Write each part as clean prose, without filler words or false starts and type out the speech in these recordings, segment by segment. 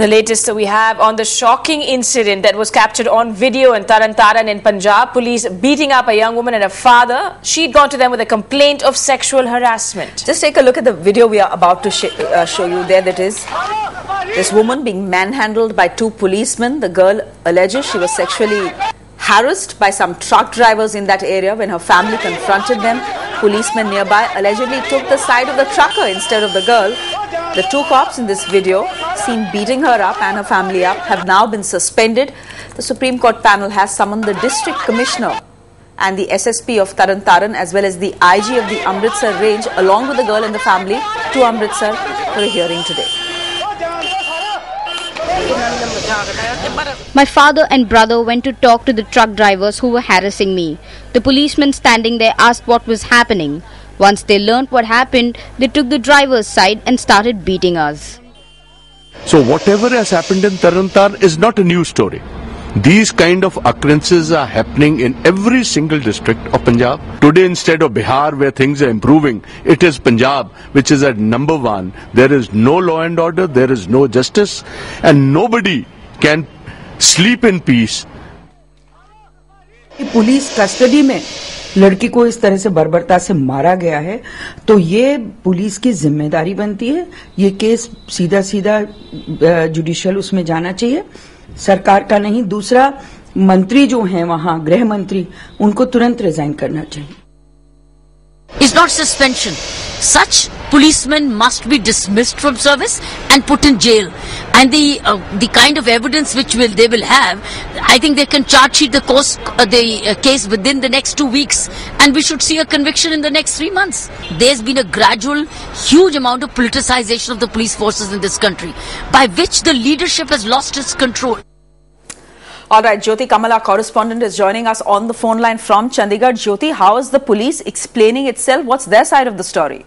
The latest we have on the shocking incident that was captured on video in Taran in Punjab. Police beating up a young woman and her father. She'd gone to them with a complaint of sexual harassment. Just take a look at the video we are about to show you. There that is. This woman being manhandled by two policemen. The girl alleges she was sexually harassed by some truck drivers in that area. When her family confronted them, policemen nearby allegedly took the side of the trucker instead of the girl. The two cops in this video, seen beating her up and her family up, have now been suspended. The Supreme Court panel has summoned the District Commissioner and the SSP of Taran as well as the IG of the Amritsar range along with the girl and the family to Amritsar for a hearing today. My father and brother went to talk to the truck drivers who were harassing me. The policemen standing there asked what was happening. Once they learnt what happened, they took the driver's side and started beating us. So whatever has happened in Taran is not a new story. These kind of occurrences are happening in every single district of Punjab. Today, instead of Bihar, where things are improving, it is Punjab, which is at number one. There is no law and order, there is no justice, and nobody can sleep in peace. Police custody में लड़की को इस तरह से बर्बरता से मारा गया है तो ये पुलिस की जिम्मेदारी बनती है। ये केस सीधा जुडिशियल उसमें जाना चाहिए, सरकार का नहीं। दूसरा, मंत्री जो हैं वहां गृह मंत्री, उनको तुरंत रिजाइन करना चाहिए। It's not suspension. Such policemen must be dismissed from service and put in jail. And the kind of evidence which they will have, I think they can charge sheet the case within the next 2 weeks, and we should see a conviction in the next 3 months. There's been a gradual, huge amount of politicization of the police forces in this country, by which the leadership has lost its control. All right, Jyoti Kamal, our correspondent, is joining us on the phone line from Chandigarh. Jyoti, how is the police explaining itself? What's their side of the story?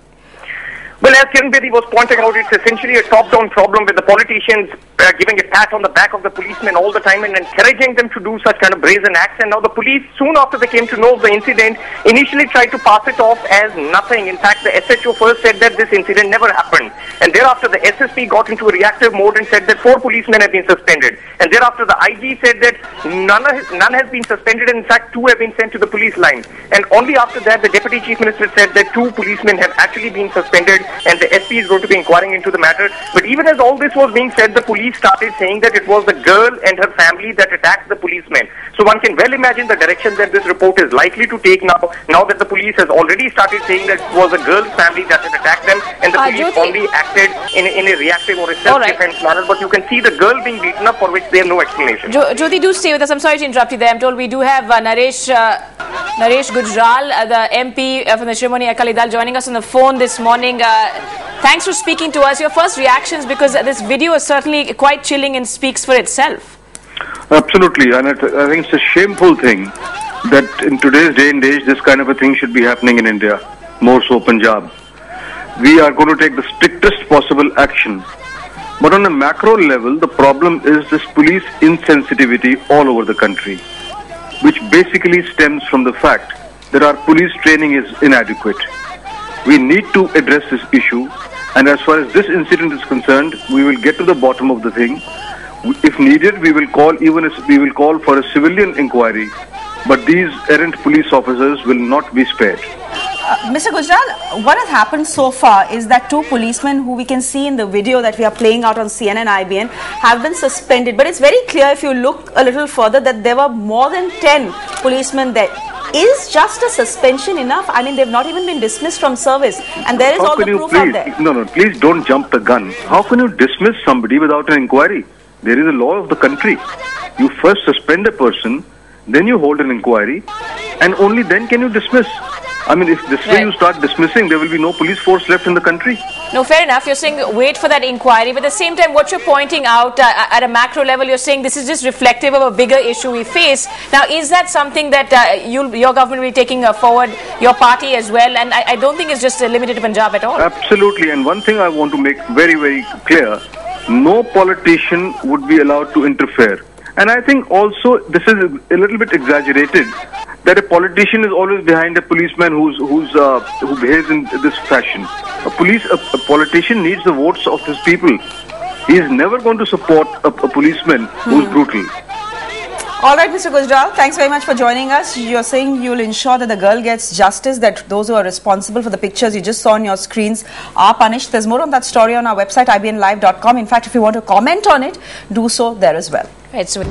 Well, as Kiran Bedi was pointing out, it's essentially a top-down problem with the politicians giving a pat on the back of the policemen all the time and encouraging them to do such kind of brazen acts. And now the police, soon after they came to know of the incident, initially tried to pass it off as nothing. In fact, the SHO first said that this incident never happened. And thereafter, the SSP got into a reactive mode and said that 4 policemen have been suspended. And thereafter, the IG said that none has been suspended. And in fact, 2 have been sent to the police line. And only after that, the Deputy Chief Minister said that 2 policemen have actually been suspended, and the SP is going to be inquiring into the matter. But even as all this was being said, the police started saying that it was the girl and her family that attacked the policemen. So one can well imagine the direction that this report is likely to take now that the police has already started saying that it was the girl's family that had attacked them, and the police only acted in a reactive or a self-defense manner. But you can see the girl being beaten up for which they have no explanation. Jyoti, do stay with us. I'm sorry to interrupt you there. I'm told we do have Naresh Gujral, the MP from the Shrimoni Akali Dal, joining us on the phone this morning. Thanks for speaking to us. Your first reactions, because this video is certainly quite chilling and speaks for itself. Absolutely, and I think it's a shameful thing that in today's day and age this kind of a thing should be happening in India, more so Punjab. We are going to take the strictest possible action. But on a macro level, the problem is this police insensitivity all over the country, which basically stems from the fact that our police training is inadequate. We need to address this issue, and as far as this incident is concerned, we will get to the bottom of the thing. If needed, we will call for a civilian inquiry, but these errant police officers will not be spared. Mr. Gujral, what has happened so far is that 2 policemen who we can see in the video that we are playing out on CNN IBN have been suspended. But it's very clear if you look a little further that there were more than 10 policemen there. Is just a suspension enough? I mean, they've not even been dismissed from service, and there is all the proof out there. No, please don't jump the gun. How can you dismiss somebody without an inquiry? There is a law of the country. You first suspend a person, then you hold an inquiry, and only then can you dismiss. I mean, if this way you start dismissing, there will be no police force left in the country. No, fair enough. You're saying wait for that inquiry, but at the same time, what you're pointing out at a macro level, you're saying this is just reflective of a bigger issue we face. Now, is that something that your government will be taking forward, your party as well? And I don't think it's just limited to Punjab at all. Absolutely. And one thing I want to make very, very clear, no politician would be allowed to interfere. And I think also this is a little bit exaggerated, that a politician is always behind a policeman who behaves in this fashion. A politician needs the votes of his people. He is never going to support a policeman who's brutal. All right, Mr. Gujral, thanks very much for joining us. You're saying you'll ensure that the girl gets justice, that those who are responsible for the pictures you just saw on your screens are punished. There's more on that story on our website, ibnlive.com. In fact, if you want to comment on it, do so there as well. Right, so